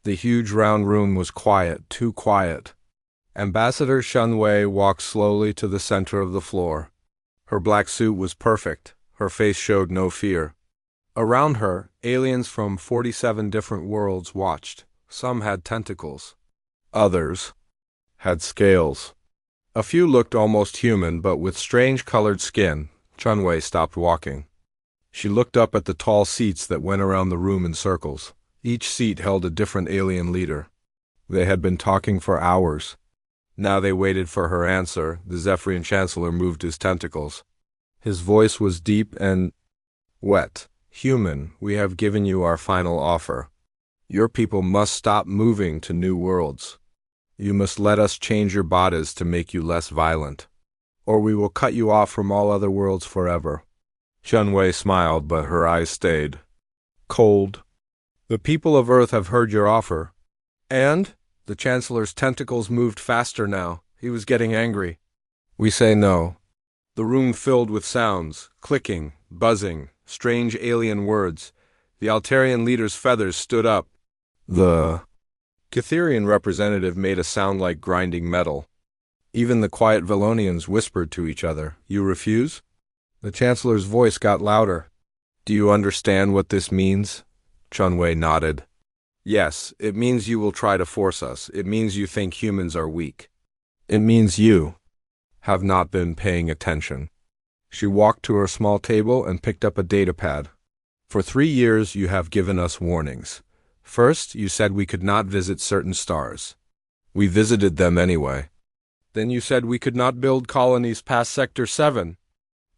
The huge round room was quiet, too quiet. Ambassador Shunwei walked slowly to the center of the floor. Her black suit was perfect. Her face showed no fear. Around her, aliens from 47 different worlds watched. Some had tentacles. Others had scales. A few looked almost human, but with strange colored skin. Shunwei stopped walking. She looked up at the tall seats that went around the room in circles. Each seat held a different alien leader. They had been talking for hours. Now they waited for her answer. The Zephyrian Chancellor moved his tentacles. His voice was deep and wet. Human, we have given you our final offer. Your people must stop moving to new worlds. You must let us change your bodies to make you less violent, or we will cut you off from all other worlds forever. Shunwei smiled, but her eyes stayed cold. The people of Earth have heard your offer. And? The Chancellor's tentacles moved faster now. He was getting angry. We say no. The room filled with sounds, clicking, buzzing, strange alien words. The Altarian leader's feathers stood up. The Catherian representative made a sound like grinding metal. Even the quiet Velonians whispered to each other. You refuse? The Chancellor's voice got louder. Do you understand what this means? Shunwei nodded. Yes, it means you will try to force us. It means you think humans are weak. It means you have not been paying attention. She walked to her small table and picked up a datapad. For 3 years you have given us warnings. First, you said we could not visit certain stars. We visited them anyway. Then you said we could not build colonies past Sector 7.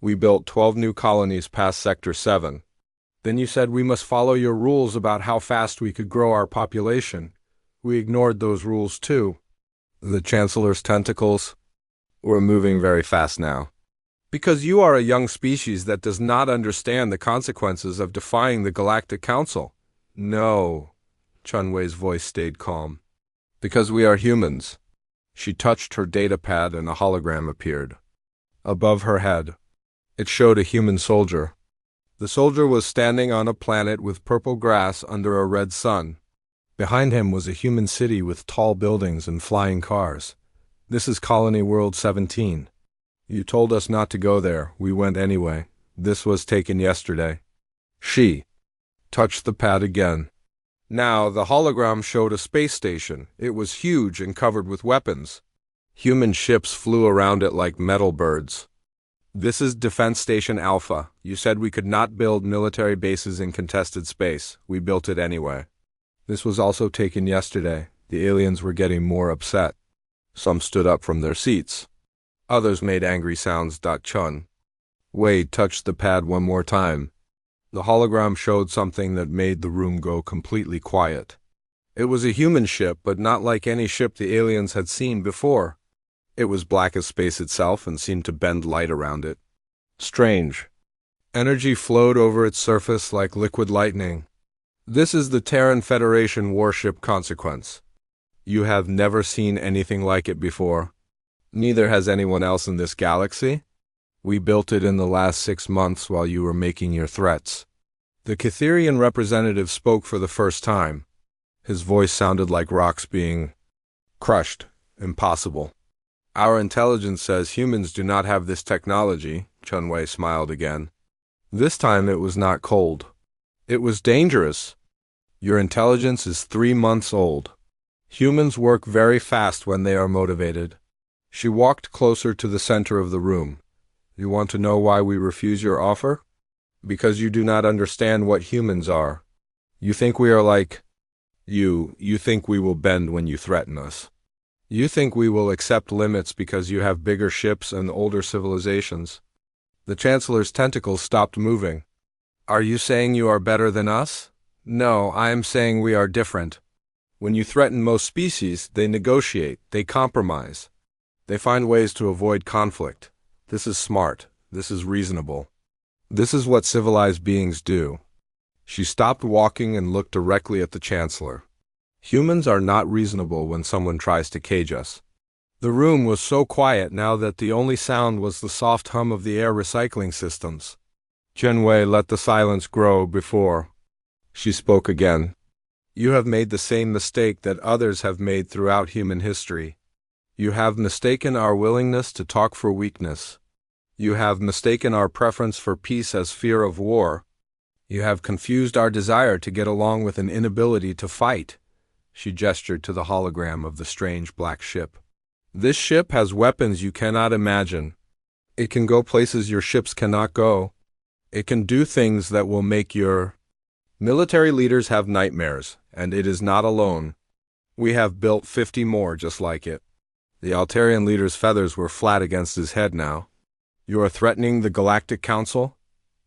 We built 12 new colonies past Sector 7. Then you said we must follow your rules about how fast we could grow our population. We ignored those rules too. The Chancellor's tentacles were moving very fast now. Because you are a young species that does not understand the consequences of defying the Galactic Council. No. Shunwei's voice stayed calm. Because we are humans. She touched her datapad and a hologram appeared. Above her head, it showed a human soldier. The soldier was standing on a planet with purple grass under a red sun. Behind him was a human city with tall buildings and flying cars. This is Colony World 17. You told us not to go there. We went anyway. This was taken yesterday. She touched the pad again. Now the hologram showed a space station. It was huge and covered with weapons. Human ships flew around it like metal birds. This is Defense Station Alpha. You said we could not build military bases in contested space. We built it anyway. This was also taken yesterday. The aliens were getting more upset. Some stood up from their seats. Others made angry sounds. Chun Wade touched the pad one more time. The hologram showed something that made the room go completely quiet. It was a human ship, but not like any ship the aliens had seen before. It was black as space itself and seemed to bend light around it. Strange. Energy flowed over its surface like liquid lightning. This is the Terran Federation warship Consequence. You have never seen anything like it before. Neither has anyone else in this galaxy. We built it in the last 6 months while you were making your threats. The Catherian representative spoke for the first time. His voice sounded like rocks being crushed. Impossible. Our intelligence says humans do not have this technology. Shunwei smiled again. This time it was not cold. It was dangerous. Your intelligence is 3 months old. Humans work very fast when they are motivated. She walked closer to the center of the room. You want to know why we refuse your offer? Because you do not understand what humans are. You think we are like you. You think we will bend when you threaten us. You think we will accept limits because you have bigger ships and older civilizations. The Chancellor's tentacles stopped moving. Are you saying you are better than us? No, I am saying we are different. When you threaten most species, they negotiate, they compromise. They find ways to avoid conflict. This is smart. This is reasonable. This is what civilized beings do. She stopped walking and looked directly at the Chancellor. Humans are not reasonable when someone tries to cage us. The room was so quiet now that the only sound was the soft hum of the air recycling systems. Shunwei let the silence grow before she spoke again. You have made the same mistake that others have made throughout human history. You have mistaken our willingness to talk for weakness. You have mistaken our preference for peace as fear of war. You have confused our desire to get along with an inability to fight." She gestured to the hologram of the strange black ship. "This ship has weapons you cannot imagine. It can go places your ships cannot go. It can do things that will make your military leaders have nightmares, and it is not alone. We have built 50 more just like it." The Altarian leader's feathers were flat against his head now. "You are threatening the Galactic Council?"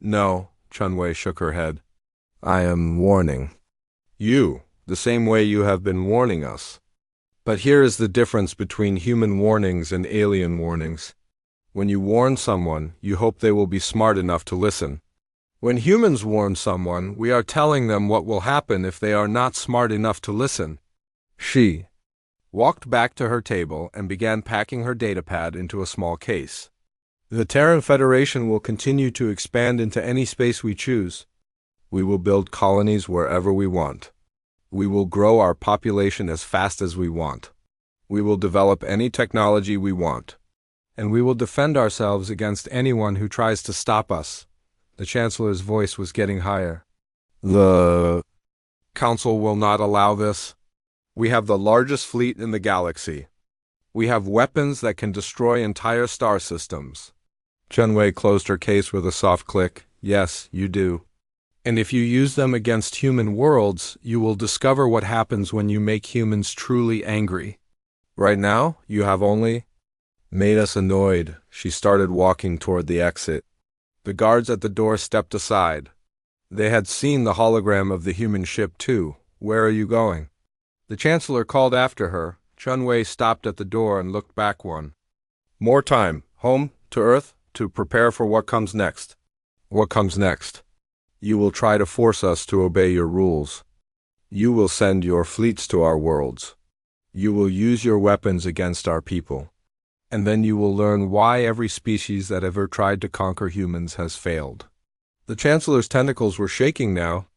"No," Chunwei shook her head. "I am warning you, the same way you have been warning us. But here is the difference between human warnings and alien warnings. When you warn someone, you hope they will be smart enough to listen. When humans warn someone, we are telling them what will happen if they are not smart enough to listen." She walked back to her table and began packing her datapad into a small case. "The Terran Federation will continue to expand into any space we choose. We will build colonies wherever we want. We will grow our population as fast as we want. We will develop any technology we want. And we will defend ourselves against anyone who tries to stop us." The Chancellor's voice was getting higher. "The Council will not allow this. We have the largest fleet in the galaxy. We have weapons that can destroy entire star systems." Chunwei closed her case with a soft click. "Yes, you do. And if you use them against human worlds, you will discover what happens when you make humans truly angry. Right now, you have only made us annoyed." She started walking toward the exit. The guards at the door stepped aside. They had seen the hologram of the human ship too. "Where are you going?" The Chancellor called after her. Chunwei stopped at the door and looked back one. "More time. Home, to Earth, to prepare for what comes next." "What comes next?" "You will try to force us to obey your rules. You will send your fleets to our worlds. You will use your weapons against our people. And then you will learn why every species that ever tried to conquer humans has failed." The Chancellor's tentacles were shaking now.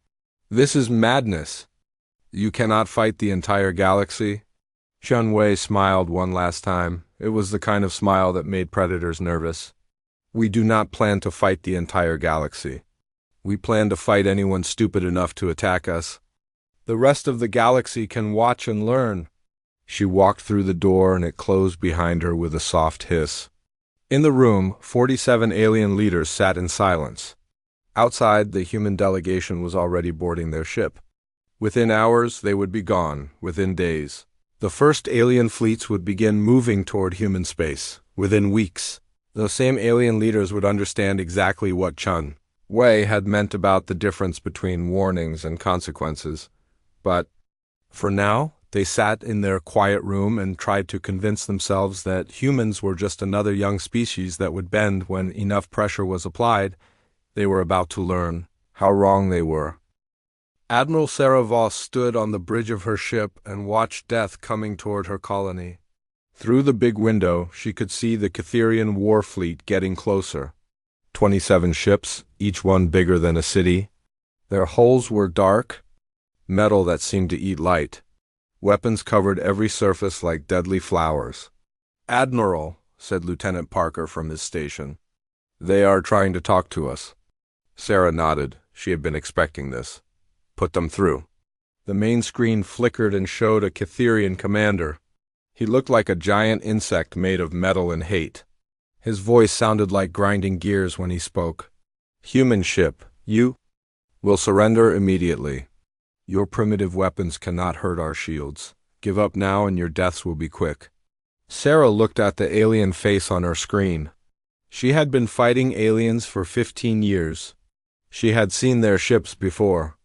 "This is madness. You cannot fight the entire galaxy." Chunwei smiled one last time. It was the kind of smile that made predators nervous. "We do not plan to fight the entire galaxy. We plan to fight anyone stupid enough to attack us. The rest of the galaxy can watch and learn." She walked through the door and it closed behind her with a soft hiss. In the room, 47 alien leaders sat in silence. Outside, the human delegation was already boarding their ship. Within hours, they would be gone. Within days, the first alien fleets would begin moving toward human space. Within weeks, those same alien leaders would understand exactly what Chunwei had meant about the difference between warnings and consequences. But for now, they sat in their quiet room and tried to convince themselves that humans were just another young species that would bend when enough pressure was applied. They were about to learn how wrong they were. Admiral Sarah Voss stood on the bridge of her ship and watched death coming toward her colony. Through the big window, she could see the Catherian war fleet getting closer. 27 ships, each one bigger than a city. Their hulls were dark, metal that seemed to eat light. Weapons covered every surface like deadly flowers. "Admiral," said Lieutenant Parker from his station. "They are trying to talk to us." Sarah nodded. She had been expecting this. "Put them through." The main screen flickered and showed a Catherian commander. He looked like a giant insect made of metal and hate. His voice sounded like grinding gears when he spoke. "Human ship, you will surrender immediately. Your primitive weapons cannot hurt our shields. Give up now and your deaths will be quick." Sarah looked at the alien face on her screen. She had been fighting aliens for 15 years. She had seen their ships before.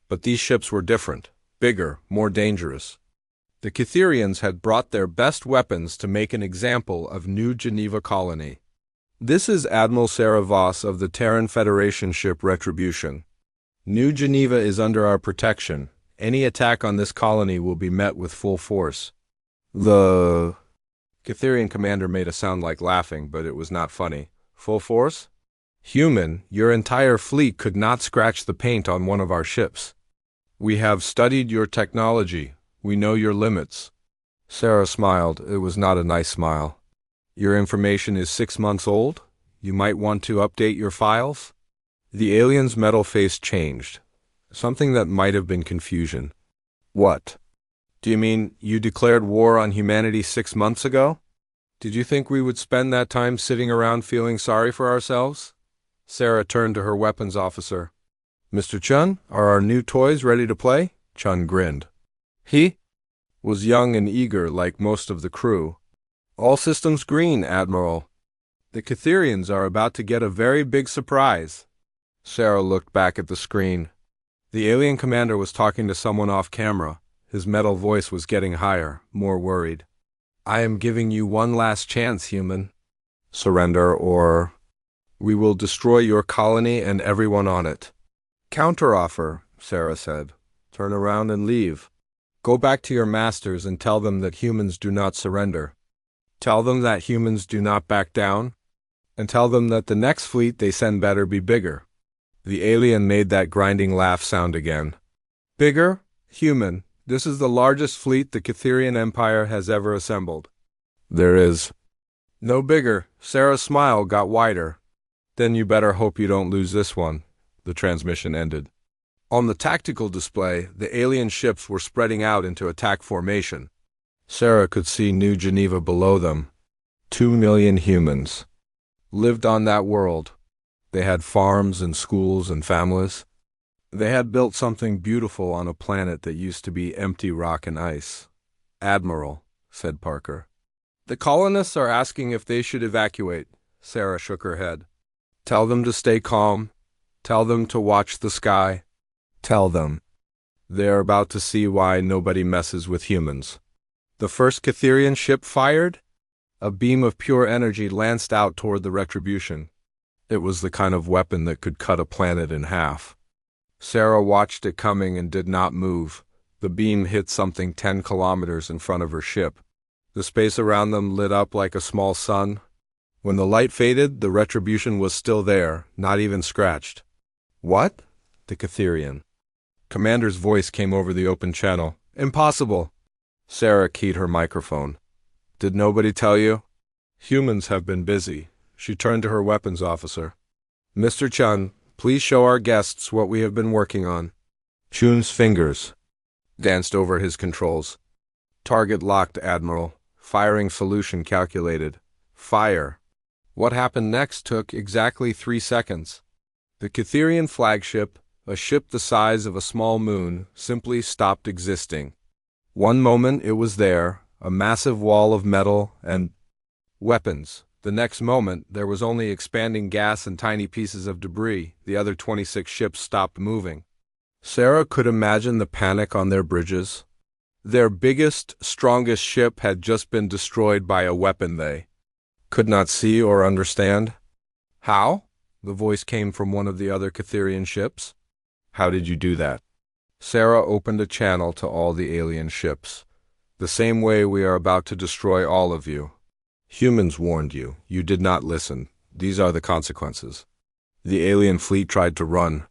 But these ships were different, bigger, more dangerous. The Catherians had brought their best weapons to make an example of New Geneva Colony. "This is Admiral Sarah Voss of the Terran Federation ship Retribution. New Geneva is under our protection. Any attack on this colony will be met with full force." The Catherian commander made a sound like laughing, but it was not funny. "Full force? Human, your entire fleet could not scratch the paint on one of our ships. We have studied your technology. We know your limits. Sarah smiled. It was not a nice smile. Your information is 6 months old? You might want to update your files? The alien's metal face changed. Something that might have been confusion. What? Do you mean you declared war on humanity 6 months ago? Did you think we would spend that time sitting around feeling sorry for ourselves? Sarah turned to her weapons officer. Mr. Chun, are our new toys ready to play? Chun grinned. He was young and eager like most of the crew. All systems green, Admiral. The Catherians are about to get a very big surprise. Sarah looked back at the screen. The alien commander was talking to someone off camera. His metal voice was getting higher, more worried. I am giving you one last chance, human. Surrender or we will destroy your colony and everyone on it. Counteroffer, Sarah said. Turn around and leave. Go back to your masters and tell them that humans do not surrender. Tell them that humans do not back down. And tell them that the next fleet they send better be bigger. The alien made that grinding laugh sound again. Bigger? Human. This is the largest fleet the Catherian Empire has ever assembled. There is no bigger. Sarah's smile got wider. Then you better hope you don't lose this one. The transmission ended. On the tactical display, the alien ships were spreading out into attack formation. Sarah could see New Geneva below them. 2 million humans lived on that world. They had farms and schools and families. They had built something beautiful on a planet that used to be empty rock and ice. Admiral, said Parker. The colonists are asking if they should evacuate. Sarah shook her head. Tell them to stay calm. Tell them to watch the sky. Tell them. They are about to see why nobody messes with humans. The first Catherian ship fired. A beam of pure energy lanced out toward the Retribution. It was the kind of weapon that could cut a planet in half. Sarah watched it coming and did not move. The beam hit something 10 kilometers in front of her ship. The space around them lit up like a small sun. When the light faded, the Retribution was still there, not even scratched. What? The Catherian. Commander's voice came over the open channel. Impossible. Sarah keyed her microphone. Did nobody tell you? Humans have been busy. She turned to her weapons officer. Mr. Chun, please show our guests what we have been working on. Chun's fingers danced over his controls. Target locked, Admiral. Firing solution calculated. Fire. What happened next took exactly 3 seconds. The Catherian flagship, a ship the size of a small moon, simply stopped existing. One moment it was there, a massive wall of metal and weapons. The next moment, there was only expanding gas and tiny pieces of debris. The other 26 ships stopped moving. Sarah could imagine the panic on their bridges. Their biggest, strongest ship had just been destroyed by a weapon they could not see or understand. How? The voice came from one of the other Catherian ships. How did you do that? Sarah opened a channel to all the alien ships. The same way we are about to destroy all of you. Humans warned you. You did not listen. These are the consequences. The alien fleet tried to run.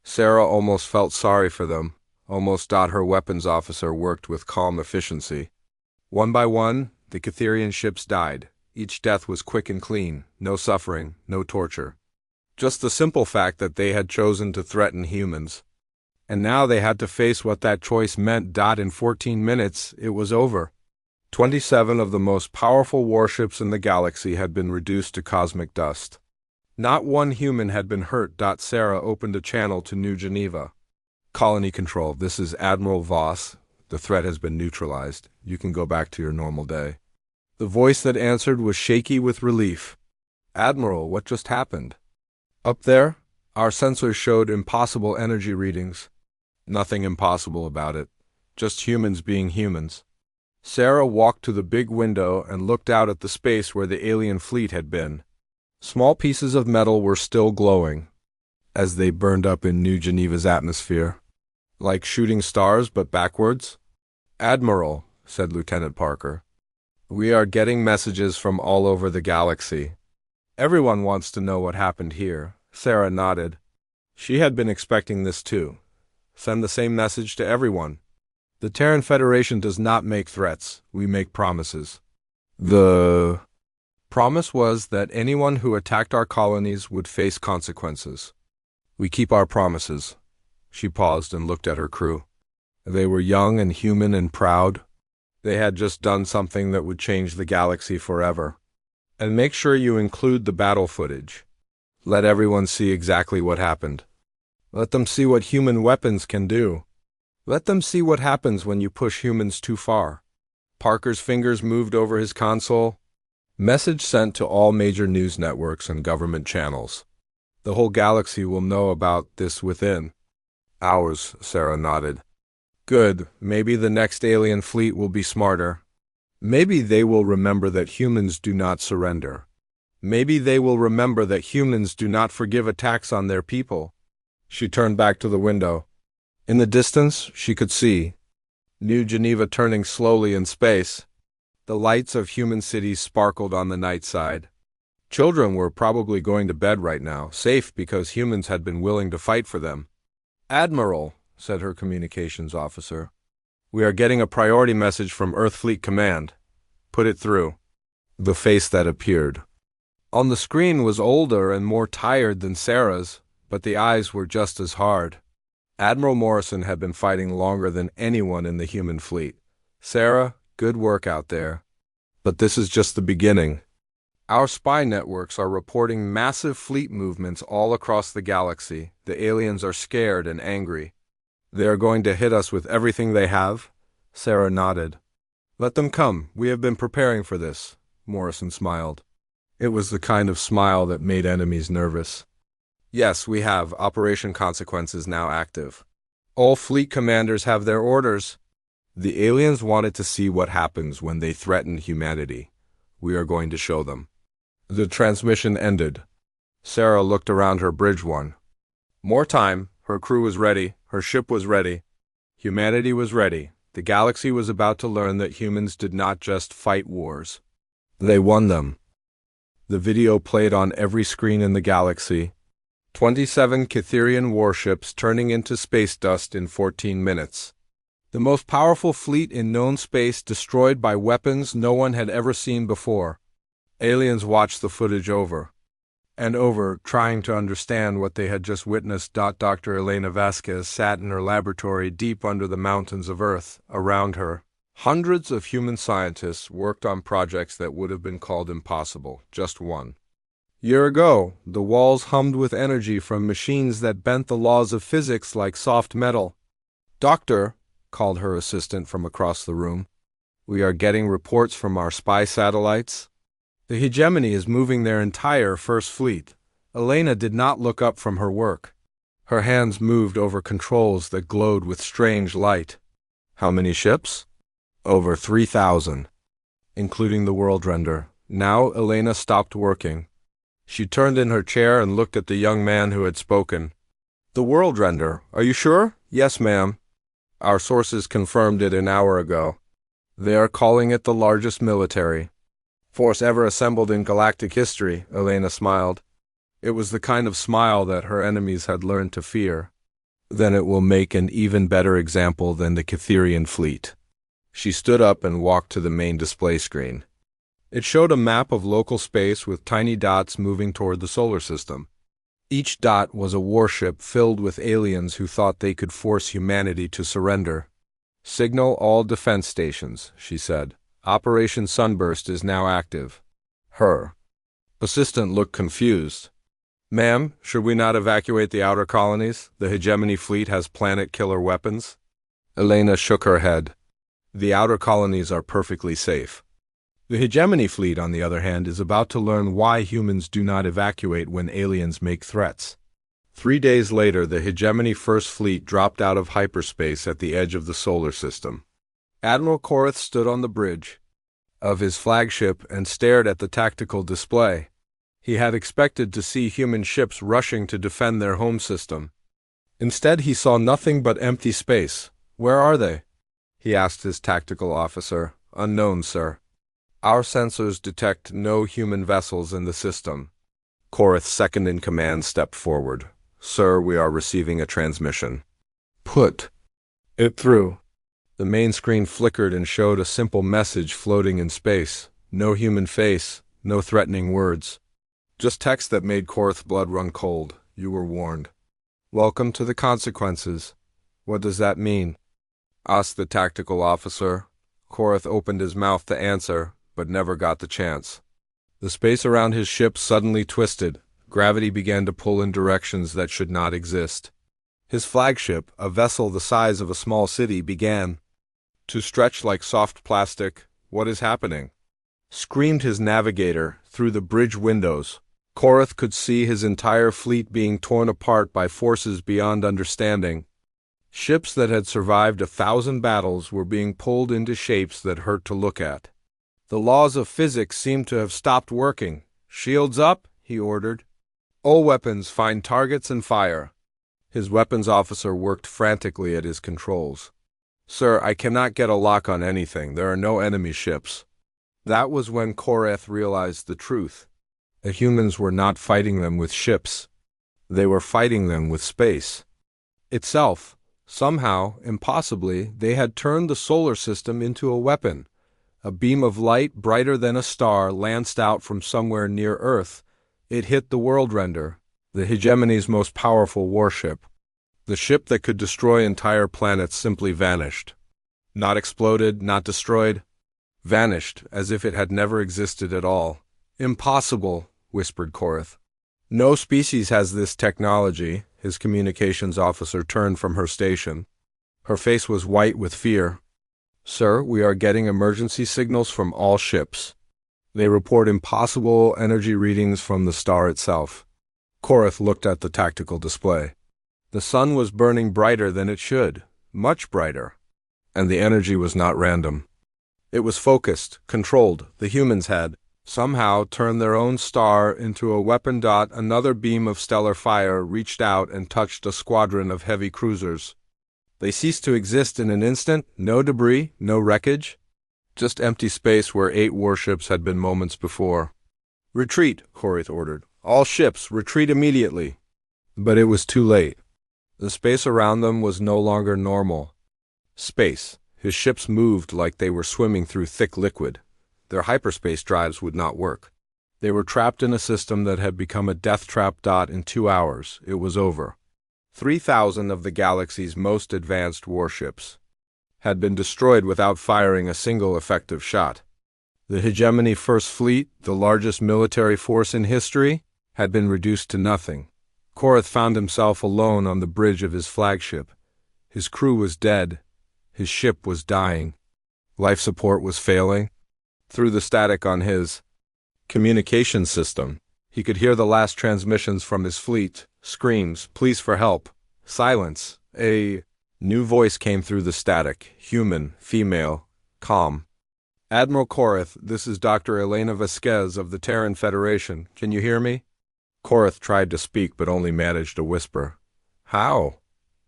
Sarah almost felt sorry for them. Almost. Her weapons officer worked with calm efficiency. One by one, the Catherian ships died. Each death was quick and clean. No suffering, no torture. Just the simple fact that they had chosen to threaten humans. And now they had to face what that choice meant. In 14 minutes, it was over. 27 of the most powerful warships in the galaxy had been reduced to cosmic dust. Not one human had been hurt. Sarah opened a channel to New Geneva. Colony Control, this is Admiral Voss. The threat has been neutralized. You can go back to your normal day. The voice that answered was shaky with relief. Admiral, what just happened? Up there, our sensors showed impossible energy readings. Nothing impossible about it. Just humans being humans. Sarah walked to the big window and looked out at the space where the alien fleet had been. Small pieces of metal were still glowing as they burned up in New Geneva's atmosphere. Like shooting stars, but backwards? Admiral, said Lieutenant Parker. We are getting messages from all over the galaxy. Everyone wants to know what happened here. Sarah nodded. She had been expecting this too. Send the same message to everyone. The Terran Federation does not make threats, we make promises. The promise was that anyone who attacked our colonies would face consequences. We keep our promises. She paused and looked at her crew. They were young and human and proud. They had just done something that would change the galaxy forever. And make sure you include the battle footage. Let everyone see exactly what happened. Let them see what human weapons can do. Let them see what happens when you push humans too far. Parker's fingers moved over his console. Message sent to all major news networks and government channels. The whole galaxy will know about this within hours, Sarah nodded. Good, maybe the next alien fleet will be smarter. Maybe they will remember that humans do not surrender. Maybe they will remember that humans do not forgive attacks on their people. She turned back to the window. In the distance, she could see New Geneva turning slowly in space. The lights of human cities sparkled on the night side. Children were probably going to bed right now, safe because humans had been willing to fight for them. Admiral, said her communications officer, we are getting a priority message from Earth Fleet Command. Put it through. The face that appeared on the screen was older and more tired than Sarah's, but the eyes were just as hard. Admiral Morrison had been fighting longer than anyone in the human fleet. Sarah, good work out there. But this is just the beginning. Our spy networks are reporting massive fleet movements all across the galaxy. The aliens are scared and angry. They are going to hit us with everything they have? Sarah nodded. Let them come. We have been preparing for this. Morrison smiled. It was the kind of smile that made enemies nervous. Yes, we have. Operation Consequences now active. All fleet commanders have their orders. The aliens wanted to see what happens when they threaten humanity. We are going to show them. The transmission ended. Sarah looked around her bridge one. More time. Her crew was ready. Her ship was ready. Humanity was ready. The galaxy was about to learn that humans did not just fight wars. They won them. The video played on every screen in the galaxy. 27 Catherian warships turning into space dust in 14 minutes. The most powerful fleet in known space destroyed by weapons no one had ever seen before. Aliens watched the footage over and over, trying to understand what they had just witnessed. Dr. Elena Vasquez sat in her laboratory deep under the mountains of Earth. Around her, hundreds of human scientists worked on projects that would have been called impossible. Just one year ago, the walls hummed with energy from machines that bent the laws of physics like soft metal. Doctor, called her assistant from across the room, we are getting reports from our spy satellites. The hegemony is moving their entire first fleet. Elena did not look up from her work. Her hands moved over controls that glowed with strange light. How many ships? Over 3,000, including the world render. Now Elena stopped working. She turned in her chair and looked at the young man who had spoken. The world render, are you sure? Yes, ma'am. Our sources confirmed it an hour ago. They are calling it the largest military force ever assembled in galactic history, Elena smiled. It was the kind of smile that her enemies had learned to fear. Then it will make an even better example than the Catherian fleet. She stood up and walked to the main display screen. It showed a map of local space with tiny dots moving toward the solar system. Each dot was a warship filled with aliens who thought they could force humanity to surrender. Signal all defense stations, she said. Operation Sunburst is now active. Her assistant looked confused. Ma'am, should we not evacuate the outer colonies? The hegemony fleet has planet-killer weapons. Elena shook her head. The outer colonies are perfectly safe. The hegemony fleet, on the other hand, is about to learn why humans do not evacuate when aliens make threats. 3 days later, the hegemony First Fleet dropped out of hyperspace at the edge of the solar system. Admiral Korath stood on the bridge of his flagship and stared at the tactical display. He had expected to see human ships rushing to defend their home system. Instead, he saw nothing but empty space. Where are they? He asked his tactical officer. Unknown, sir. Our sensors detect no human vessels in the system. Korath's second-in-command stepped forward. Sir, we are receiving a transmission. Put it through. The main screen flickered and showed a simple message floating in space. No human face, no threatening words. Just text that made Korath's blood run cold. You were warned. Welcome to the consequences. What does that mean? Asked the tactical officer. Korath opened his mouth to answer, but never got the chance. The space around his ship suddenly twisted. Gravity began to pull in directions that should not exist. His flagship, a vessel the size of a small city, began to stretch like soft plastic. What is happening? Screamed his navigator through the bridge windows. Korath could see his entire fleet being torn apart by forces beyond understanding. Ships that had survived 1,000 battles were being pulled into shapes that hurt to look at. The laws of physics seemed to have stopped working. Shields up, he ordered. All weapons, find targets and fire. His weapons officer worked frantically at his controls. Sir, I cannot get a lock on anything. There are no enemy ships. That was when Korath realized the truth. The humans were not fighting them with ships. They were fighting them with space itself. Somehow, impossibly, they had turned the solar system into a weapon. A beam of light brighter than a star lanced out from somewhere near Earth. It hit the World Render, the hegemony's most powerful warship. The ship that could destroy entire planets simply vanished. Not exploded, not destroyed. Vanished, as if it had never existed at all. Impossible, whispered Korath. No species has this technology. His communications officer turned from her station. Her face was white with fear. Sir, we are getting emergency signals from all ships. They report impossible energy readings from the star itself. Korath looked at the tactical display. The sun was burning brighter than it should, much brighter. And the energy was not random. It was focused, controlled. The humans had somehow turned their own star into a weapon. Another beam of stellar fire reached out and touched a squadron of heavy cruisers. They ceased to exist in an instant. No debris, no wreckage. Just empty space where 8 warships had been moments before. Retreat, Korath ordered. All ships, retreat immediately. But it was too late. The space around them was no longer normal. Space. His ships moved like they were swimming through thick liquid. Their hyperspace drives would not work. They were trapped in a system that had become a death trap. In 2 hours, it was over. 3,000 of the galaxy's most advanced warships had been destroyed without firing a single effective shot. The Hegemony First Fleet, the largest military force in history, had been reduced to nothing. Korath found himself alone on the bridge of his flagship. His crew was dead. His ship was dying. Life support was failing. Through the static on his communication system, he could hear the last transmissions from his fleet. Screams, pleas for help. Silence. A new voice came through the static. Human, female, calm. Admiral Korath, this is Dr. Elena Vasquez of the Terran Federation. Can you hear me? Korath tried to speak but only managed a whisper. How?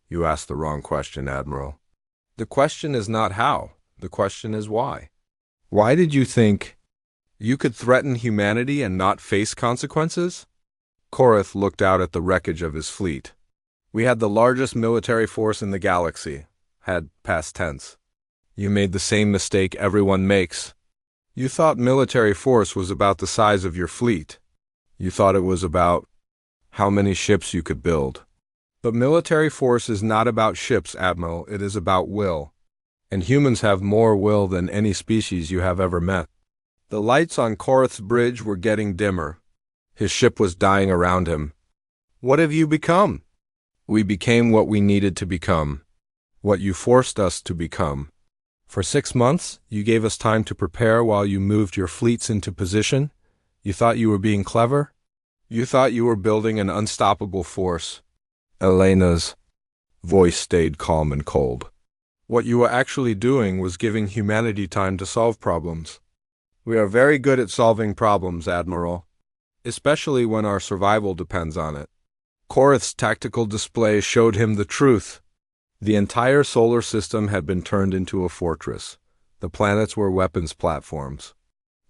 You asked the wrong question, Admiral. The question is not how. The question is why. Why did you think you could threaten humanity and not face consequences? Korath looked out at the wreckage of his fleet. We had the largest military force in the galaxy. Had past tense. You made the same mistake everyone makes. You thought military force was about the size of your fleet. You thought it was about how many ships you could build. But military force is not about ships, Admiral. It is about will. And humans have more will than any species you have ever met. The lights on Korath's bridge were getting dimmer. His ship was dying around him. What have you become? We became what we needed to become. What you forced us to become. For 6 months, you gave us time to prepare while you moved your fleets into position. You thought you were being clever? You thought you were building an unstoppable force. Elena's voice stayed calm and cold. What you were actually doing was giving humanity time to solve problems. We are very good at solving problems, Admiral. Especially when our survival depends on it. Korath's tactical display showed him the truth. The entire solar system had been turned into a fortress. The planets were weapons platforms.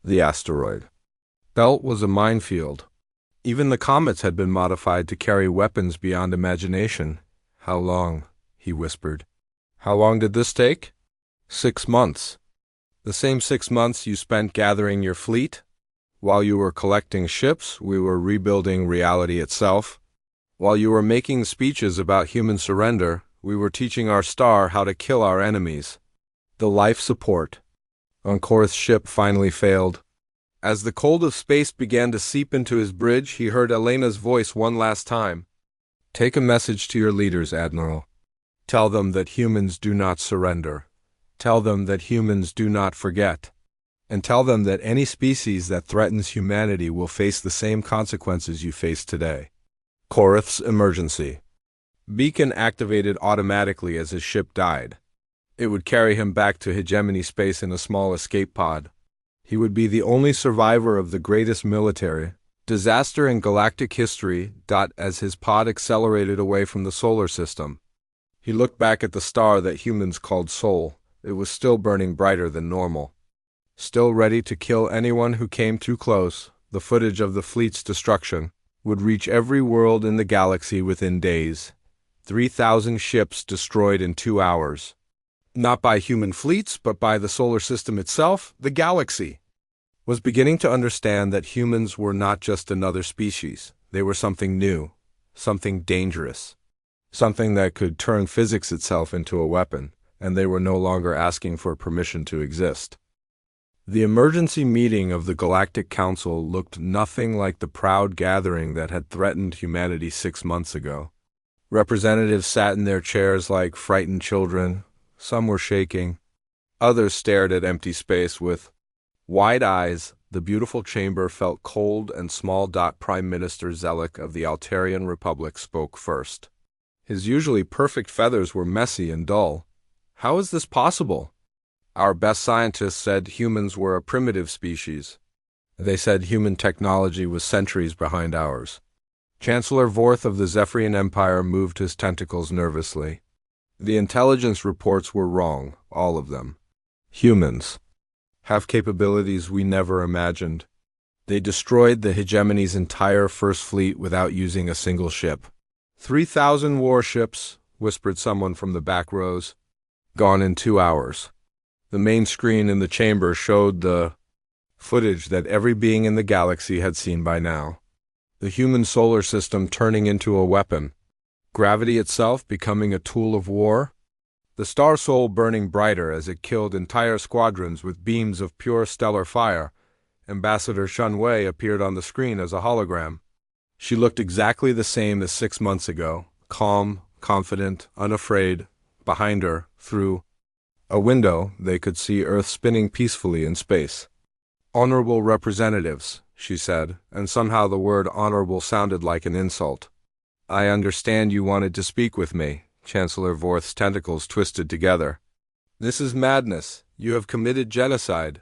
The asteroid belt was a minefield. Even the comets had been modified to carry weapons beyond imagination. How long? he whispered. How long did this take? 6 months. The same 6 months you spent gathering your fleet? While you were collecting ships, we were rebuilding reality itself. While you were making speeches about human surrender, we were teaching our star how to kill our enemies. The life support on Korth's ship finally failed. As the cold of space began to seep into his bridge, he heard Elena's voice one last time. Take a message to your leaders, Admiral. Tell them that humans do not surrender. Tell them that humans do not forget. And tell them that any species that threatens humanity will face the same consequences you face today. Korth's emergency. Beacon activated automatically as his ship died. It would carry him back to hegemony space in a small escape pod. He would be the only survivor of the greatest military disaster in galactic history. As his pod accelerated away from the solar system, he looked back at the star that humans called Sol. It was still burning brighter than normal. Still ready to kill anyone who came too close. The footage of the fleet's destruction would reach every world in the galaxy within days. 3,000 ships destroyed in 2 hours. Not by human fleets, but by the solar system itself. The galaxy was beginning to understand that humans were not just another species. They were something new, something dangerous, something that could turn physics itself into a weapon, and they were no longer asking for permission to exist. The emergency meeting of the Galactic Council looked nothing like the proud gathering that had threatened humanity 6 months ago. Representatives sat in their chairs like frightened children. Some were shaking. Others stared at empty space with wide eyes. The beautiful chamber felt cold and small. Prime Minister Zelik of the Altarian Republic spoke first. His usually perfect feathers were messy and dull. How is this possible? Our best scientists said humans were a primitive species. They said human technology was centuries behind ours. Chancellor Vorth of the Zephyrian Empire moved his tentacles nervously. The intelligence reports were wrong, all of them. Humans have capabilities we never imagined. They destroyed the hegemony's entire first fleet without using a single ship. 3,000 warships, whispered someone from the back rows. Gone in 2 hours. The main screen in the chamber showed the footage that every being in the galaxy had seen by now. The human solar system turning into a weapon. Gravity itself becoming a tool of war. The star Sol burning brighter as it killed entire squadrons with beams of pure stellar fire. Ambassador Shun Wei appeared on the screen as a hologram. She looked exactly the same as 6 months ago, calm, confident, unafraid. Behind her, through a window, they could see Earth spinning peacefully in space. Honorable representatives, she said, and somehow the word honorable sounded like an insult. I understand you wanted to speak with me. Chancellor Vorth's tentacles twisted together. This is madness. You have committed genocide.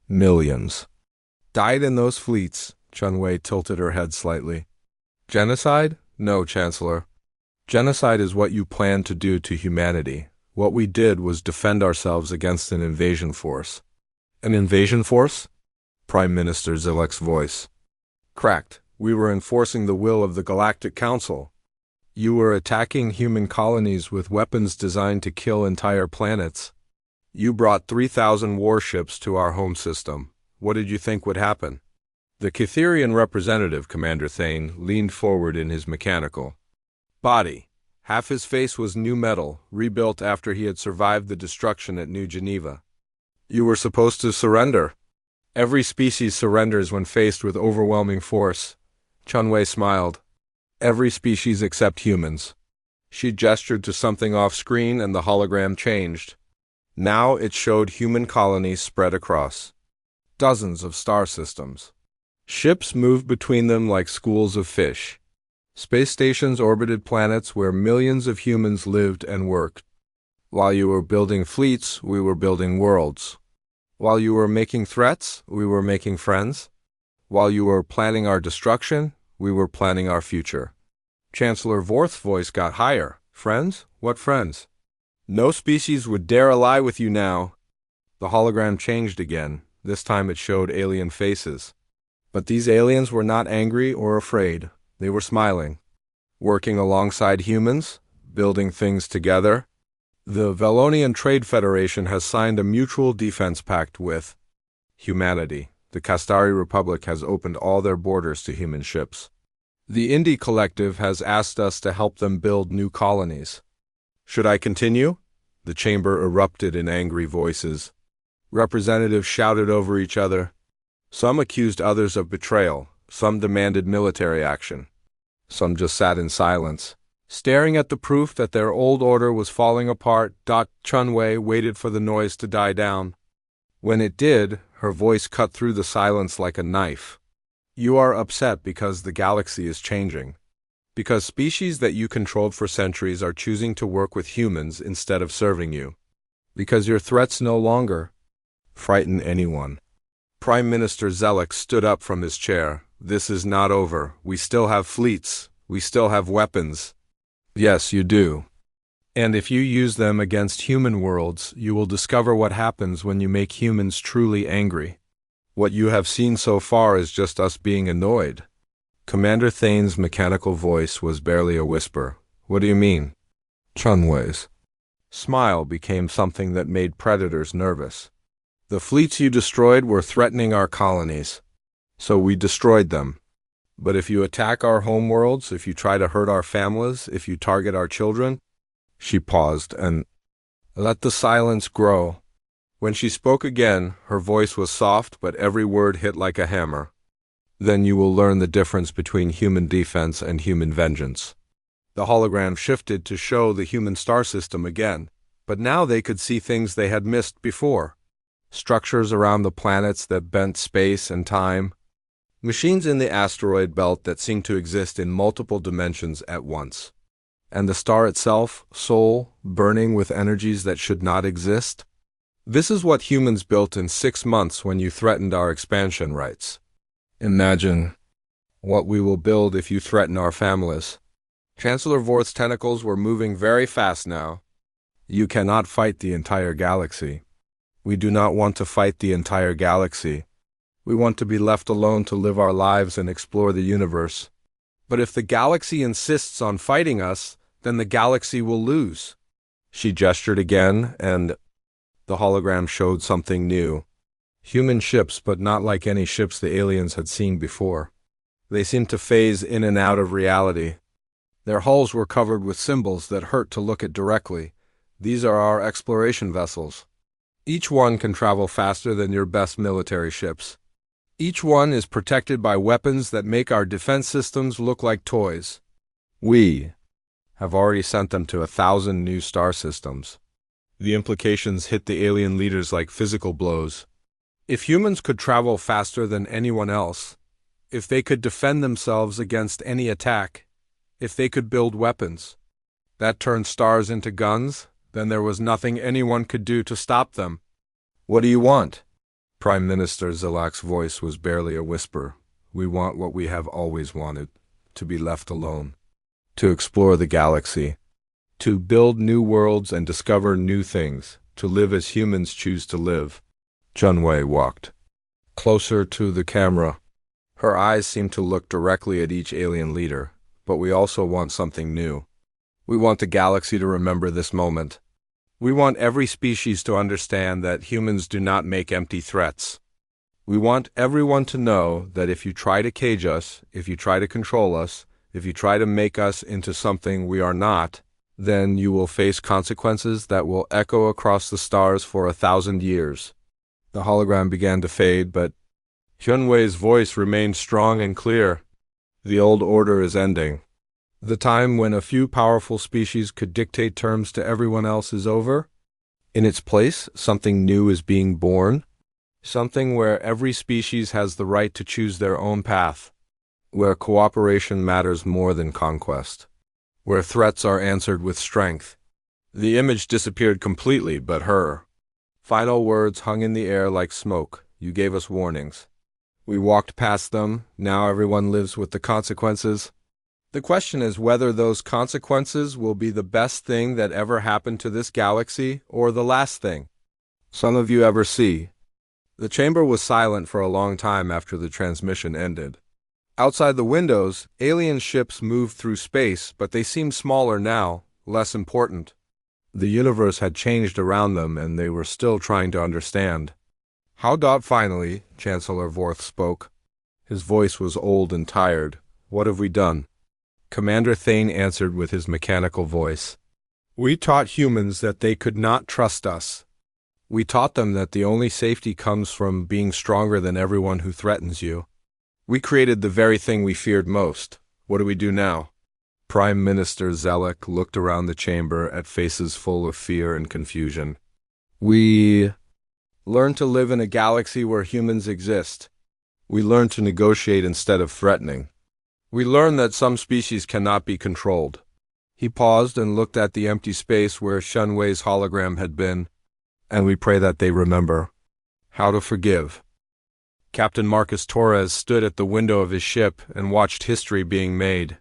Millions died in those fleets. Chun Wei tilted her head slightly. Genocide? No, Chancellor. Genocide is what you planned to do to humanity. What we did was defend ourselves against an invasion force. An invasion force? Prime Minister Zelik's voice cracked. We were enforcing the will of the Galactic Council. You were attacking human colonies with weapons designed to kill entire planets. You brought 3,000 warships to our home system. What did you think would happen? The Cytherian representative, Commander Thane, leaned forward in his mechanical body. Half his face was new metal, rebuilt after he had survived the destruction at New Geneva. You were supposed to surrender. Every species surrenders when faced with overwhelming force. Chun Wei smiled. Every species except humans. She gestured to something off-screen and the hologram changed. Now it showed human colonies spread across dozens of star systems. Ships moved between them like schools of fish. Space stations orbited planets where millions of humans lived and worked. While you were building fleets, we were building worlds. While you were making threats, we were making friends. While you were planning our destruction, we were planning our future. Chancellor Vorth's voice got higher. Friends? What friends? No species would dare ally with you now. The hologram changed again. This time it showed alien faces. But these aliens were not angry or afraid. They were smiling. Working alongside humans, building things together. The Valonian Trade Federation has signed a mutual defense pact with humanity. The Castari Republic has opened all their borders to human ships. The Indie Collective has asked us to help them build new colonies. Should I continue? The chamber erupted in angry voices. Representatives shouted over each other. Some accused others of betrayal. Some demanded military action. Some just sat in silence, staring at the proof that their old order was falling apart. Chunwei waited for the noise to die down. When it did, her voice cut through the silence like a knife. You are upset because the galaxy is changing. Because species that you controlled for centuries are choosing to work with humans instead of serving you. Because your threats no longer frighten anyone. Prime Minister Zelek stood up from his chair. This is not over. We still have fleets. We still have weapons. Yes, you do. And if you use them against human worlds, you will discover what happens when you make humans truly angry. What you have seen so far is just us being annoyed. Commander Thane's mechanical voice was barely a whisper. What do you mean? Chunwei's smile became something that made predators nervous. The fleets you destroyed were threatening our colonies. So we destroyed them. But if you attack our homeworlds, if you try to hurt our families, if you target our children— She paused and let the silence grow. When she spoke again, her voice was soft, but every word hit like a hammer. Then you will learn the difference between human defense and human vengeance. The hologram shifted to show the human star system again, but now they could see things they had missed before. Structures around the planets that bent space and time. Machines in the asteroid belt that seemed to exist in multiple dimensions at once. And the star itself, Sol, burning with energies that should not exist? This is what humans built in 6 months when you threatened our expansion rights. Imagine what we will build if you threaten our families. Chancellor Vorth's tentacles were moving very fast now. You cannot fight the entire galaxy. We do not want to fight the entire galaxy. We want to be left alone to live our lives and explore the universe. But if the galaxy insists on fighting us, then the galaxy will lose. She gestured again, and the hologram showed something new. Human ships, but not like any ships the aliens had seen before. They seemed to phase in and out of reality. Their hulls were covered with symbols that hurt to look at directly. These are our exploration vessels. Each one can travel faster than your best military ships. Each one is protected by weapons that make our defense systems look like toys. We have already sent them to 1,000 new star systems. The implications hit the alien leaders like physical blows. If humans could travel faster than anyone else, if they could defend themselves against any attack, if they could build weapons that turned stars into guns, then there was nothing anyone could do to stop them. What do you want? Prime Minister Zelak's voice was barely a whisper. We want what we have always wanted, to be left alone, to explore the galaxy, to build new worlds and discover new things, to live as humans choose to live. Chunwei walked closer to the camera. Her eyes seemed to look directly at each alien leader, but we also want something new. We want the galaxy to remember this moment. We want every species to understand that humans do not make empty threats. We want everyone to know that if you try to cage us, if you try to control us, if you try to make us into something we are not, then you will face consequences that will echo across the stars for 1,000 years. The hologram began to fade, but Hyunwei's voice remained strong and clear. The old order is ending. The time when a few powerful species could dictate terms to everyone else is over. In its place, something new is being born. Something where every species has the right to choose their own path. Where cooperation matters more than conquest. Where threats are answered with strength. The image disappeared completely, but her final words hung in the air like smoke. You gave us warnings. We walked past them. Now everyone lives with the consequences. The question is whether those consequences will be the best thing that ever happened to this galaxy or the last thing. Some of you ever see. The chamber was silent for a long time after the transmission ended. Outside the windows, alien ships moved through space, but they seemed smaller now, less important. The universe had changed around them, and they were still trying to understand. How dot finally, Chancellor Vorth spoke. His voice was old and tired. What have we done? Commander Thane answered with his mechanical voice. We taught humans that they could not trust us. We taught them that the only safety comes from being stronger than everyone who threatens you. We created the very thing we feared most. What do we do now? Prime Minister Zelek looked around the chamber at faces full of fear and confusion. We learn to live in a galaxy where humans exist. We learn to negotiate instead of threatening. We learn that some species cannot be controlled. He paused and looked at the empty space where Shunwei's hologram had been, and we pray that they remember how to forgive. Captain Marcus Torres stood at the window of his ship and watched history being made.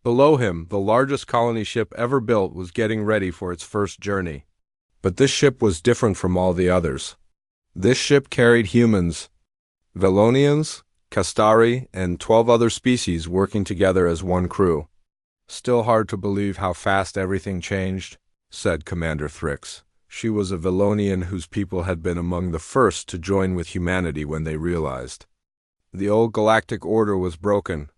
Below him, the largest colony ship ever built was getting ready for its first journey. But this ship was different from all the others. This ship carried humans, Velonians, Kastari, and 12 other species working together as one crew. Still hard to believe how fast everything changed, said Commander Thrix. She was a Velonian whose people had been among the first to join with humanity when they realized. The old galactic order was broken.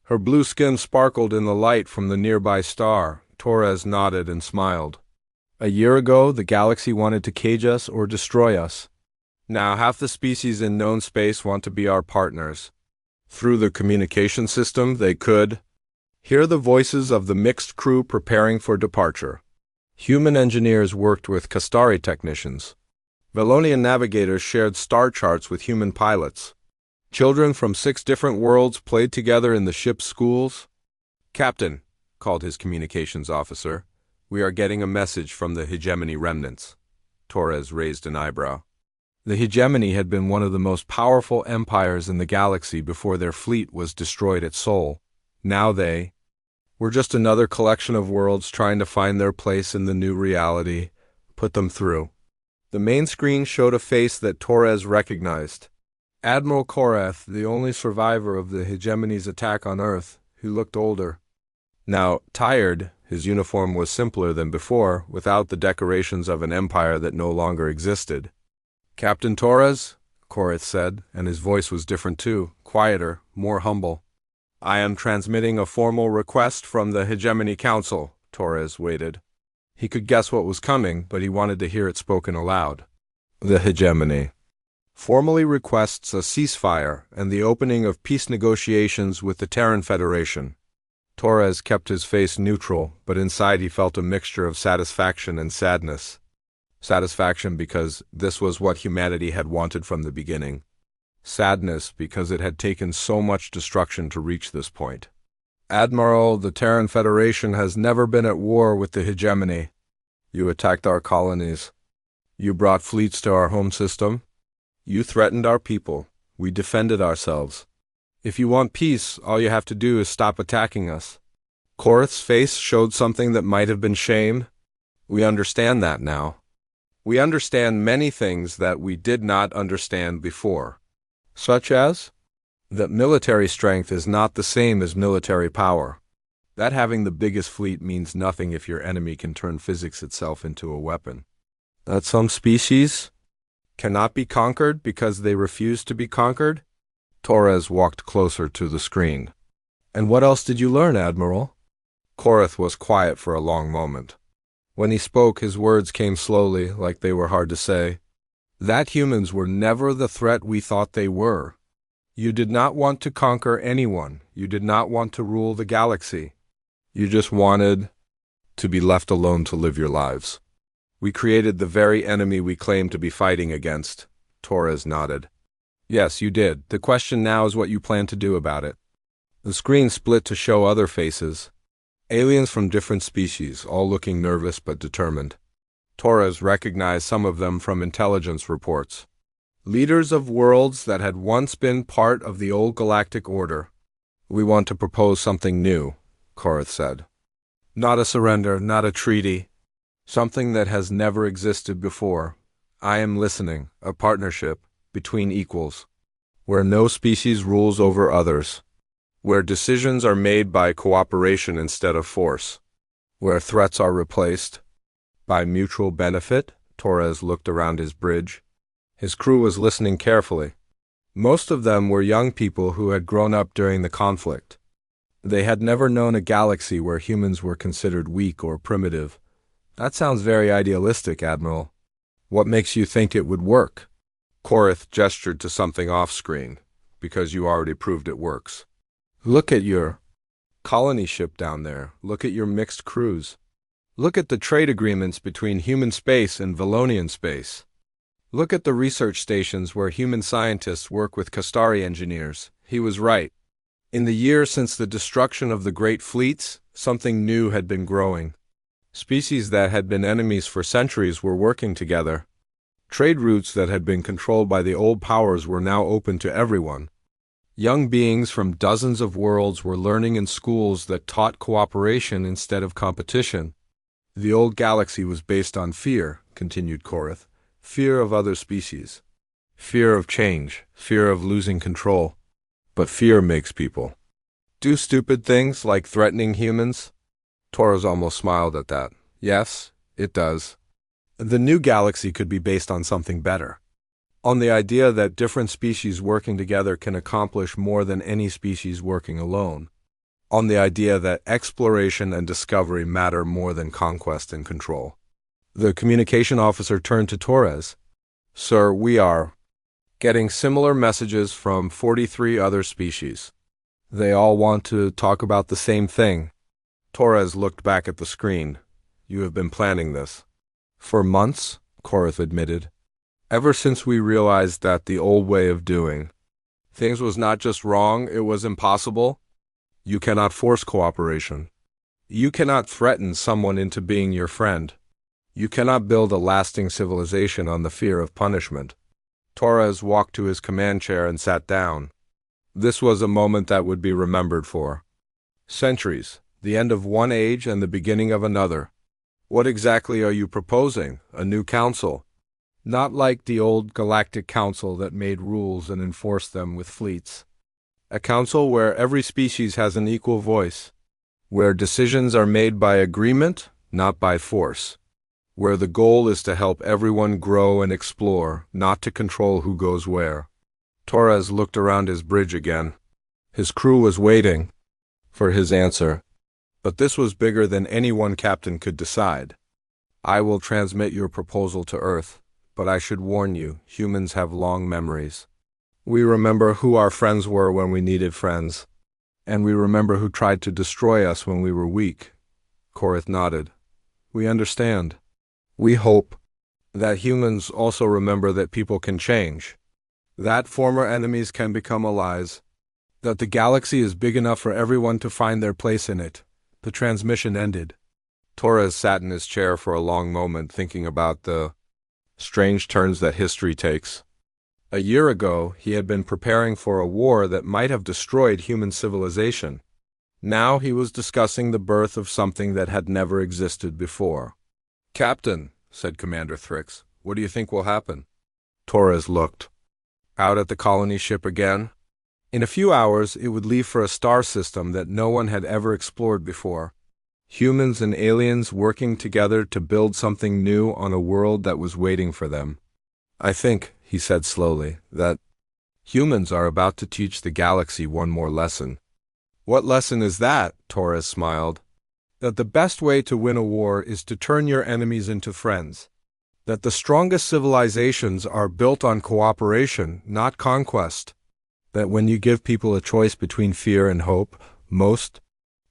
Her blue skin sparkled in the light from the nearby star. Torres nodded and smiled. A year ago, the galaxy wanted to cage us or destroy us. Now half the species in known space want to be our partners. Through the communication system, they could hear the voices of the mixed crew preparing for departure. Human engineers worked with Kastari technicians. Velonian navigators shared star charts with human pilots. Children from 6 different worlds played together in the ship's schools. Captain, called his communications officer, we are getting a message from the Hegemony remnants. Torres raised an eyebrow. The Hegemony had been one of the most powerful empires in the galaxy before their fleet was destroyed at Sol. Now they were just another collection of worlds trying to find their place in the new reality. Put them through. The main screen showed a face that Torres recognized. Admiral Korath, the only survivor of the Hegemony's attack on Earth, who looked older. Now, tired, his uniform was simpler than before, without the decorations of an empire that no longer existed. Captain Torres, Korath said, and his voice was different too, quieter, more humble. I am transmitting a formal request from the Hegemony Council. Torres waited. He could guess what was coming, but he wanted to hear it spoken aloud. The Hegemony formally requests a ceasefire and the opening of peace negotiations with the Terran Federation. Torres kept his face neutral, but inside he felt a mixture of satisfaction and sadness. Satisfaction because this was what humanity had wanted from the beginning. Sadness because it had taken so much destruction to reach this point. Admiral, the Terran Federation has never been at war with the Hegemony. You attacked our colonies. You brought fleets to our home system. You threatened our people. We defended ourselves. If you want peace, all you have to do is stop attacking us. Korath's face showed something that might have been shame. We understand that now. We understand many things that we did not understand before. Such as that military strength is not the same as military power. That having the biggest fleet means nothing if your enemy can turn physics itself into a weapon. That some species cannot be conquered because they refuse to be conquered? Torres walked closer to the screen. And what else did you learn, Admiral? Korath was quiet for a long moment. When he spoke, his words came slowly, like they were hard to say. That humans were never the threat we thought they were. You did not want to conquer anyone. You did not want to rule the galaxy. You just wanted to be left alone to live your lives. We created the very enemy we claimed to be fighting against. Torres nodded. Yes, you did. The question now is what you plan to do about it. The screen split to show other faces. Aliens from different species, all looking nervous but determined. Torres recognized some of them from intelligence reports. Leaders of worlds that had once been part of the old galactic order. We want to propose something new, Korath said. Not a surrender, not a treaty. Something that has never existed before. I am listening, a partnership between equals, where no species rules over others, where decisions are made by cooperation instead of force. where threats are replaced by mutual benefit. Torres looked around his bridge. His crew was listening carefully. Most of them were young people who had grown up during the conflict. They had never known a galaxy where humans were considered weak or primitive. That sounds very idealistic, Admiral. What makes you think it would work? Korath gestured to something off-screen, because you already proved it works. Look at your colony ship down there. Look at your mixed crews. Look at the trade agreements between human space and Valonian space. Look at the research stations where human scientists work with Kastari engineers. He was right. In the years since the destruction of the great fleets, something new had been growing. Species that had been enemies for centuries were working together. Trade routes that had been controlled by the old powers were now open to everyone. Young beings from dozens of worlds were learning in schools that taught cooperation instead of competition. The old galaxy was based on fear, continued Korath. Fear of other species. Fear of change. Fear of losing control. But fear makes people do stupid things like threatening humans. Torres almost smiled at that. Yes, it does. The new galaxy could be based on something better. On the idea that different species working together can accomplish more than any species working alone. On the idea that exploration and discovery matter more than conquest and control. The communication officer turned to Torres. Sir, we are getting similar messages from 43 other species. They all want to talk about the same thing. Torres looked back at the screen. You have been planning this. For months, Korath admitted. Ever since we realized that the old way of doing things was not just wrong, it was impossible. You cannot force cooperation. You cannot threaten someone into being your friend. You cannot build a lasting civilization on the fear of punishment. Torres walked to his command chair and sat down. This was a moment that would be remembered for centuries, the end of one age and the beginning of another. What exactly are you proposing? A new council? Not like the old Galactic Council that made rules and enforced them with fleets. A council where every species has an equal voice, where decisions are made by agreement, not by force, where the goal is to help everyone grow and explore, not to control who goes where. Torres looked around his bridge again. His crew was waiting for his answer, but this was bigger than any one captain could decide. I will transmit your proposal to Earth, but I should warn you, humans have long memories. We remember who our friends were when we needed friends, and we remember who tried to destroy us when we were weak. Korath nodded. We understand. We hope that humans also remember that people can change, that former enemies can become allies, that the galaxy is big enough for everyone to find their place in it. The transmission ended. Torres sat in his chair for a long moment thinking about the strange turns that history takes. A year ago, he had been preparing for a war that might have destroyed human civilization. Now he was discussing the birth of something that had never existed before. Captain, said Commander Thrix, what do you think will happen? Torres looked out at the colony ship again. In a few hours, it would leave for a star system that no one had ever explored before. Humans and aliens working together to build something new on a world that was waiting for them. I think, he said slowly, that humans are about to teach the galaxy one more lesson. What lesson is that? Torres smiled. That the best way to win a war is to turn your enemies into friends. That the strongest civilizations are built on cooperation, not conquest. That when you give people a choice between fear and hope, most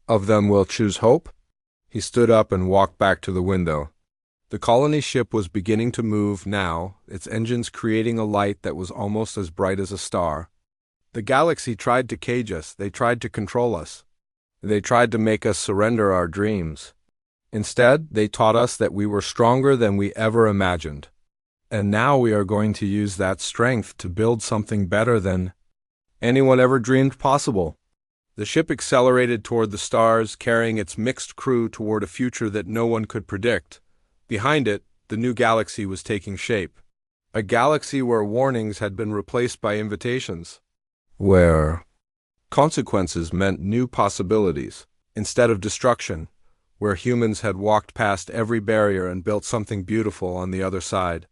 of them will choose hope? He stood up and walked back to the window. The colony ship was beginning to move now, its engines creating a light that was almost as bright as a star. The galaxy tried to cage us, they tried to control us. They tried to make us surrender our dreams. Instead, they taught us that we were stronger than we ever imagined. And now we are going to use that strength to build something better than anyone ever dreamed possible. The ship accelerated toward the stars, carrying its mixed crew toward a future that no one could predict. Behind it, the new galaxy was taking shape. A galaxy where warnings had been replaced by invitations. Where consequences meant new possibilities. Instead of destruction, where humans had walked past every barrier and built something beautiful on the other side.